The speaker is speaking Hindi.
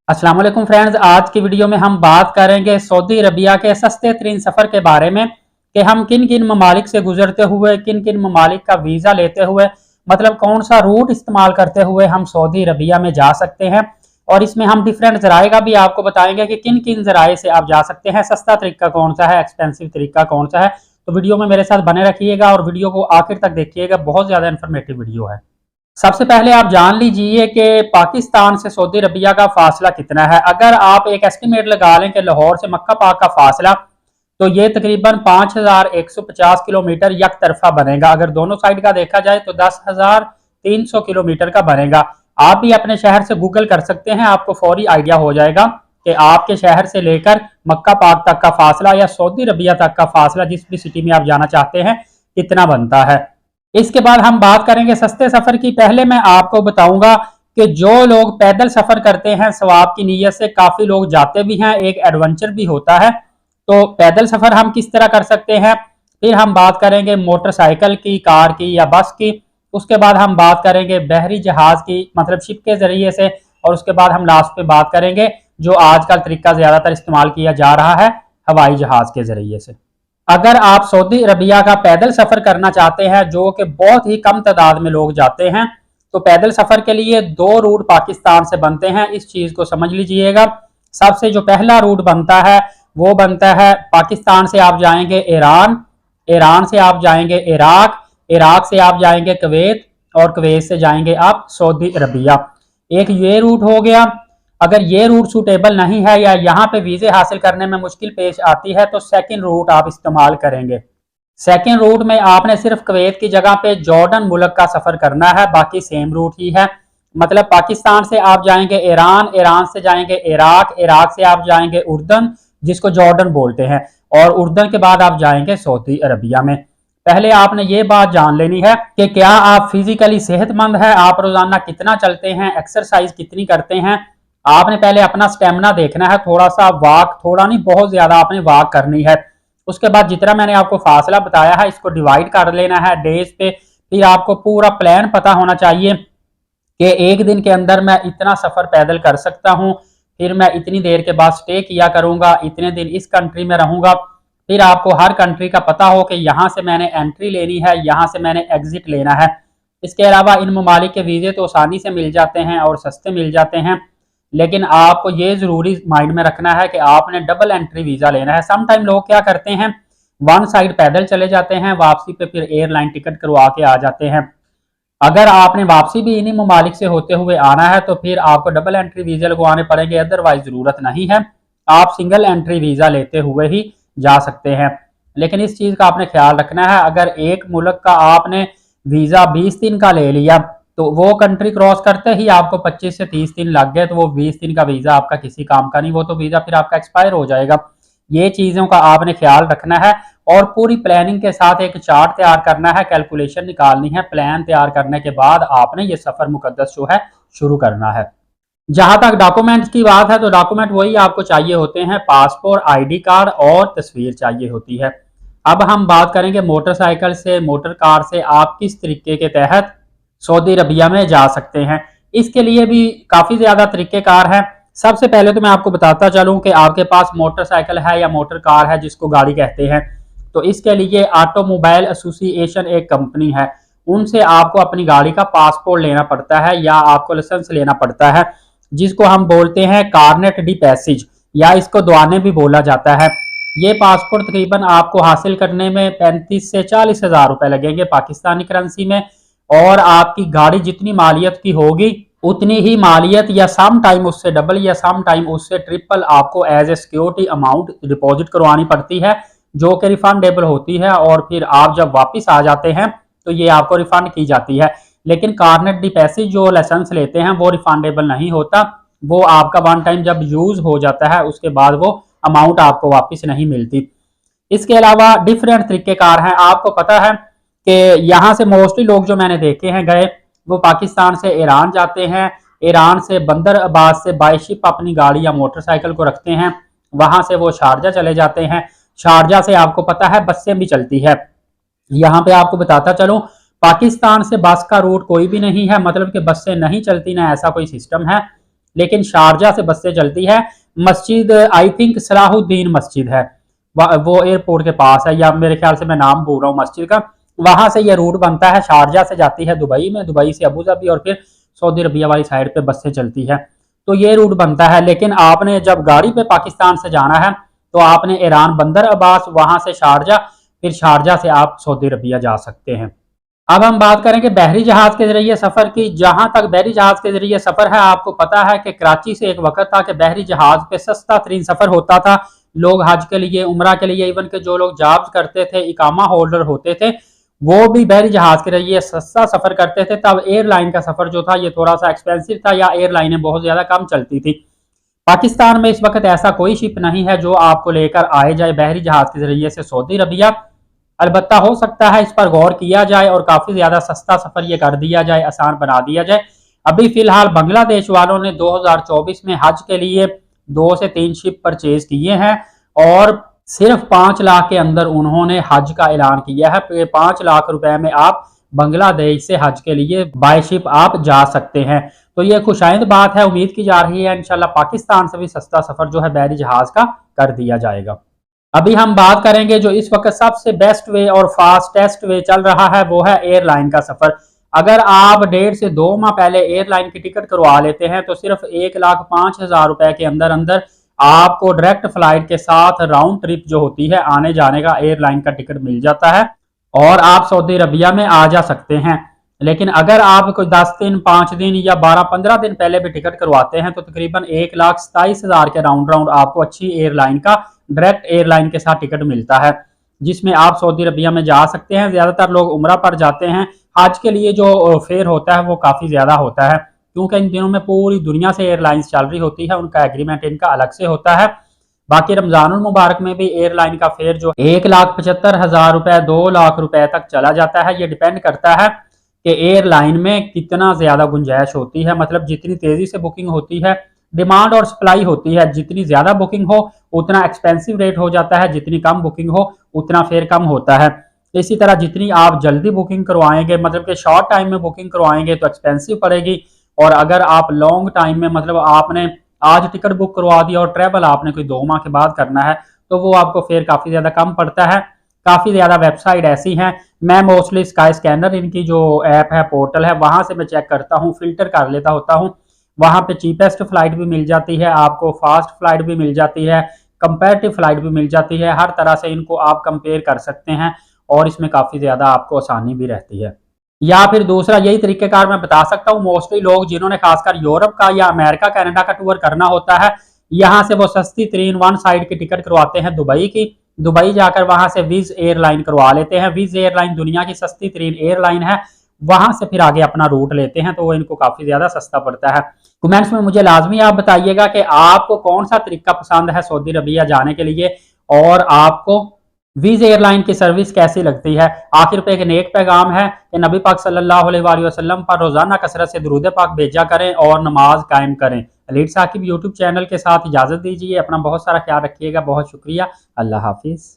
अस्सलाम वालेकुम फ्रेंड्स, आज की वीडियो में हम बात करेंगे सऊदी अरबिया के सस्ते तरीन सफ़र के बारे में कि हम किन किन ममालिक से गुजरते हुए किन किन ममालिक का वीज़ा लेते हुए मतलब कौन सा रूट इस्तेमाल करते हुए हम सऊदी अरबिया में जा सकते हैं। और इसमें हम डिफरेंट ज़राए का भी आपको बताएंगे कि किन किन ज़राए से आप जा सकते हैं, सस्ता तरीका कौन सा है, एक्सपेंसिव तरीका कौन सा है। तो वीडियो में मेरे साथ बने रखिएगा और वीडियो को आखिर तक देखिएगा, बहुत ज़्यादा इन्फॉर्मेटिव वीडियो है। सबसे पहले आप जान लीजिए कि पाकिस्तान से सऊदी अरबिया का फासला कितना है। अगर आप एक एस्टिमेट लगा लें कि लाहौर से मक्का पाक का फासला, तो ये तकरीबन 5150 किलोमीटर यक तरफा बनेगा। अगर दोनों साइड का देखा जाए तो 10,300 किलोमीटर का बनेगा। आप भी अपने शहर से गूगल कर सकते हैं, आपको फौरी आइडिया हो जाएगा कि आपके शहर से लेकर मक्का पाक तक का फासला या सऊदी अरबिया तक का फासला, जिस भी सिटी में आप जाना चाहते हैं, कितना बनता है। इसके बाद हम बात करेंगे सस्ते सफर की। पहले मैं आपको बताऊंगा कि जो लोग पैदल सफर करते हैं सवाब की नीयत से, काफी लोग जाते भी हैं, एक एडवेंचर भी होता है। तो पैदल सफर हम किस तरह कर सकते हैं। फिर हम बात करेंगे मोटरसाइकिल की, कार की या बस की। उसके बाद हम बात करेंगे बहरी जहाज की, मतलब शिप के जरिए से। और उसके बाद हम लास्ट में बात करेंगे जो आजकल तरीका ज्यादातर इस्तेमाल किया जा रहा है, हवाई जहाज के जरिए से। अगर आप सऊदी अरबिया का पैदल सफर करना चाहते हैं, जो कि बहुत ही कम तादाद में लोग जाते हैं, तो पैदल सफर के लिए दो रूट पाकिस्तान से बनते हैं। इस चीज को समझ लीजिएगा। सबसे जो पहला रूट बनता है वो बनता है पाकिस्तान से आप जाएंगे ईरान, ईरान से आप जाएंगे इराक, इराक से आप जाएंगे कुवैत और कुवैत से जाएंगे आप सऊदी अरबिया। एक ये रूट हो गया। अगर ये रूट सूटेबल नहीं है या यहाँ पे वीजे हासिल करने में मुश्किल पेश आती है तो सेकंड रूट आप इस्तेमाल करेंगे। सेकंड रूट में आपने सिर्फ कुवैत की जगह पे जॉर्डन मुल्क का सफर करना है, बाकी सेम रूट ही है। मतलब पाकिस्तान से आप जाएंगे ईरान, ईरान से जाएंगे इराक, इराक से आप जाएंगे उर्दन, जिसको जॉर्डन बोलते हैं, और उर्दन के बाद आप जाएंगे सऊदी अरबिया में। पहले आपने ये बात जान लेनी है कि क्या आप फिजिकली सेहतमंद है, आप रोजाना कितना चलते हैं, एक्सरसाइज कितनी करते हैं। आपने पहले अपना स्टेमिना देखना है, थोड़ा सा वाक, थोड़ा नहीं बहुत ज्यादा आपने वाक करनी है। उसके बाद जितना मैंने आपको फासला बताया है इसको डिवाइड कर लेना है डेज पे। फिर आपको पूरा प्लान पता होना चाहिए कि एक दिन के अंदर मैं इतना सफर पैदल कर सकता हूँ, फिर मैं इतनी देर के बाद स्टे किया करूंगा, इतने दिन इस कंट्री में रहूंगा। फिर आपको हर कंट्री का पता हो कि यहाँ से मैंने एंट्री लेनी है, यहाँ से मैंने एग्जिट लेना है। इसके अलावा इन ममालिक के वीजे तो आसानी से मिल जाते हैं और सस्ते मिल जाते हैं, लेकिन आपको ये जरूरी माइंड में रखना है कि आपने डबल एंट्री वीजा लेना है। सम टाइम लोग क्या करते हैं, वन साइड पैदल चले जाते हैं, वापसी पे फिर एयरलाइन टिकट करवा के आ जाते हैं। अगर आपने वापसी भी इन्हीं ममालिक से होते हुए आना है तो फिर आपको डबल एंट्री वीजा लगवाने पड़ेंगे, अदरवाइज जरूरत नहीं है, आप सिंगल एंट्री वीजा लेते हुए ही जा सकते हैं। लेकिन इस चीज का आपने ख्याल रखना है, अगर एक मुल्क का आपने वीजा 20 दिन का ले लिया तो वो कंट्री क्रॉस करते ही आपको 25 से 30 दिन लग गए, तो वो 20 दिन का वीजा आपका किसी काम का नहीं, वो तो वीजा फिर आपका एक्सपायर हो जाएगा। ये चीजों का आपने ख्याल रखना है और पूरी प्लानिंग के साथ एक चार्ट तैयार करना है, कैलकुलेशन निकालनी है। प्लान तैयार करने के बाद आपने ये सफर मुकद्दस जो है शुरू करना है। जहां तक डॉक्यूमेंट्स की बात है तो डॉक्यूमेंट वही आपको चाहिए होते हैं, पासपोर्ट, आईडी कार्ड और तस्वीर चाहिए होती है। अब हम बात करेंगे मोटरसाइकिल से, मोटर कार से आप किस तरीके के तहत सऊदी अरबिया में जा सकते हैं। इसके लिए भी काफी ज्यादा तरीकेकार है। सबसे पहले तो मैं आपको बताता चलूं कि आपके पास मोटरसाइकिल है या मोटर कार है, जिसको गाड़ी कहते हैं, तो इसके लिए ऑटोमोबाइल एसोसिएशन एक कंपनी है, उनसे आपको अपनी गाड़ी का पासपोर्ट लेना पड़ता है या आपको लाइसेंस लेना पड़ता है, जिसको हम बोलते हैं कार्नेट डी पैसेज या इसको दुआने भी बोला जाता है। ये पासपोर्ट तकरीबन आपको हासिल करने में 35 से 40 हजार रुपए लगेंगे पाकिस्तानी करेंसी में, और आपकी गाड़ी जितनी मालियत की होगी उतनी ही मालियत या सम टाइम उससे डबल या सम टाइम उससे ट्रिपल आपको as a security amount deposit करवानी पड़ती है, जो कि रिफंडेबल होती है। और फिर आप जब वापस आ जाते हैं तो ये आपको रिफंड की जाती है। लेकिन कार्नेट डी पैसेज जो लाइसेंस लेते हैं वो रिफंडेबल नहीं होता, वो आपका वन टाइम जब यूज हो जाता है उसके बाद वो अमाउंट आपको वापस नहीं मिलती। इसके अलावा डिफरेंट तरीकेकार हैं। आपको पता है कि यहाँ से मोस्टली लोग जो मैंने देखे हैं गए, वो पाकिस्तान से ईरान जाते हैं, ईरान से बंदर अब्बास से बाय शिप अपनी गाड़ी या मोटरसाइकिल को रखते हैं, वहां से वो शारजा चले जाते हैं। शारजा से आपको पता है बसें भी चलती है। यहाँ पे आपको बताता चलूं, पाकिस्तान से बस का रूट कोई भी नहीं है, मतलब कि बसें नहीं चलती, ना ऐसा कोई सिस्टम है। लेकिन शारजा से बसें चलती है। मस्जिद आई थिंक सलाहुद्दीन मस्जिद है, वो एयरपोर्ट के पास है, या मेरे ख्याल से मैं नाम भूल रहा हूँ मस्जिद का। वहां से ये रूट बनता है, शारजा से जाती है दुबई में, दुबई से अबू धाबी, और फिर सऊदी अरबिया वाली साइड पे बसें चलती है। तो ये रूट बनता है। लेकिन आपने जब गाड़ी पे पाकिस्तान से जाना है तो आपने ईरान बंदर अब्बास, वहां से शारजा, फिर शारजा से आप सऊदी अरबिया जा सकते हैं। अब हम बात करेंगे बहरी जहाज के जरिए सफर की। जहां तक बहरी जहाज के जरिए सफर है, आपको पता है कि कराची से एक वक्त था कि बहरी जहाज पे सस्ता तरीन सफर होता था। लोग हज के लिए, उम्रा के लिए, इवन के जो लोग जॉब करते थे, इकामा होल्डर होते थे, वो भी बहरी जहाज के जरिए सस्ता सफर करते थे। तब एयरलाइन का सफर जो था ये थोड़ा सा एक्सपेंसिव था, या एयरलाइनें बहुत ज्यादा कम चलती थी। पाकिस्तान में इस वक्त ऐसा कोई शिप नहीं है जो आपको लेकर आए जाए बहरी जहाज के जरिए से सऊदी अरबिया। अलबत्ता हो सकता है इस पर गौर किया जाए और काफी ज्यादा सस्ता सफर ये कर दिया जाए, आसान बना दिया जाए। अभी फिलहाल बांग्लादेश वालों ने 2024 में हज के लिए 2 से 3 शिप परचेज किए हैं, और सिर्फ 5 लाख के अंदर उन्होंने हज का ऐलान किया है। 5 लाख रुपए में आप बांग्लादेश से हज के लिए बाय शिप आप जा सकते हैं। तो ये खुशाइंद बात है। उम्मीद की जा रही है इंशाल्लाह पाकिस्तान से भी सस्ता सफर जो है बहरी जहाज का कर दिया जाएगा। अभी हम बात करेंगे जो इस वक्त सबसे बेस्ट वे और फास्टेस्ट वे चल रहा है, वो है एयरलाइन का सफर। अगर आप 1.5 से 2 माह पहले एयरलाइन की टिकट करवा लेते हैं तो सिर्फ 1,05,000 रुपए के अंदर अंदर आपको डायरेक्ट फ्लाइट के साथ राउंड ट्रिप जो होती है आने जाने का एयरलाइन का टिकट मिल जाता है, और आप सऊदी अरबिया में आ जा सकते हैं। लेकिन अगर आप कोई 10 दिन, 5 दिन या 12-15 दिन पहले भी टिकट करवाते हैं तो तकरीबन 1,27,000 के राउंड आपको अच्छी एयरलाइन का डायरेक्ट एयरलाइन के साथ टिकट मिलता है, जिसमें आप सऊदी अरबिया में जा सकते हैं। ज्यादातर लोग उम्रा पर जाते हैं। हज के लिए जो फेयर होता है वो काफी ज्यादा होता है, क्योंकि इन दिनों में पूरी दुनिया से एयरलाइंस चल रही होती है, उनका एग्रीमेंट इनका अलग से होता है। बाकी रमजानुल मुबारक में भी एयरलाइन का फेयर जो 1,75,000 रुपए, 2 लाख रुपए तक चला जाता है। ये डिपेंड करता है कि एयरलाइन में कितना ज्यादा गुंजाइश होती है, मतलब जितनी तेजी से बुकिंग होती है, डिमांड और सप्लाई होती है, जितनी ज्यादा बुकिंग हो उतना एक्सपेंसिव रेट हो जाता है, जितनी कम बुकिंग हो उतना फेयर कम होता है। इसी तरह जितनी आप जल्दी बुकिंग करवाएंगे, मतलब कि शॉर्ट टाइम में बुकिंग करवाएंगे तो एक्सपेंसिव पड़ेगी, और अगर आप लॉन्ग टाइम में, मतलब आपने आज टिकट बुक करवा दिया और ट्रेवल आपने कोई 2 माह के बाद करना है, तो वो आपको फेयर काफी ज्यादा कम पड़ता है। काफी ज्यादा वेबसाइट ऐसी हैं, मैं मोस्टली स्काई स्कैनर इनकी जो ऐप है, पोर्टल है, वहां से मैं चेक करता हूँ, फिल्टर कर लेता होता हूँ। वहां पे चीपेस्ट फ्लाइट भी मिल जाती है आपको, फास्ट फ्लाइट भी मिल जाती है, कंपैरेटिव फ्लाइट भी मिल जाती है। हर तरह से इनको आप कंपेयर कर सकते हैं, और इसमें काफी ज्यादा आपको आसानी भी रहती है। या फिर दूसरा यही तरीकेकार मैं बता सकता हूँ, मोस्टली लोग जिन्होंने खासकर यूरोप का या अमेरिका कनाडा का टूर करना होता है, यहाँ से वो सस्ती तरीन वन साइड की टिकट करवाते हैं दुबई की। दुबई जाकर वहां से विज एयरलाइन करवा लेते हैं। विज एयरलाइन दुनिया की सस्ती तरीन एयरलाइन है, वहां से फिर आगे अपना रूट लेते हैं, तो वो इनको काफी ज्यादा सस्ता पड़ता है। कमेंट्स में मुझे लाजमी आप बताइएगा कि आपको कौन सा तरीका पसंद है सऊदी अरबिया जाने के लिए, और आपको विज एयरलाइन की सर्विस कैसी लगती है। आखिर पे एक नेक पैगाम है कि नबी पाक सल्लल्लाहु अलैहि वसल्लम पर रोजाना कसरत से दुरूद पाक भेजा करें और नमाज कायम करें। लीड साकिब यूट्यूब चैनल के साथ इजाजत दीजिए। अपना बहुत सारा ख्याल रखिएगा। बहुत शुक्रिया। अल्लाह हाफिज।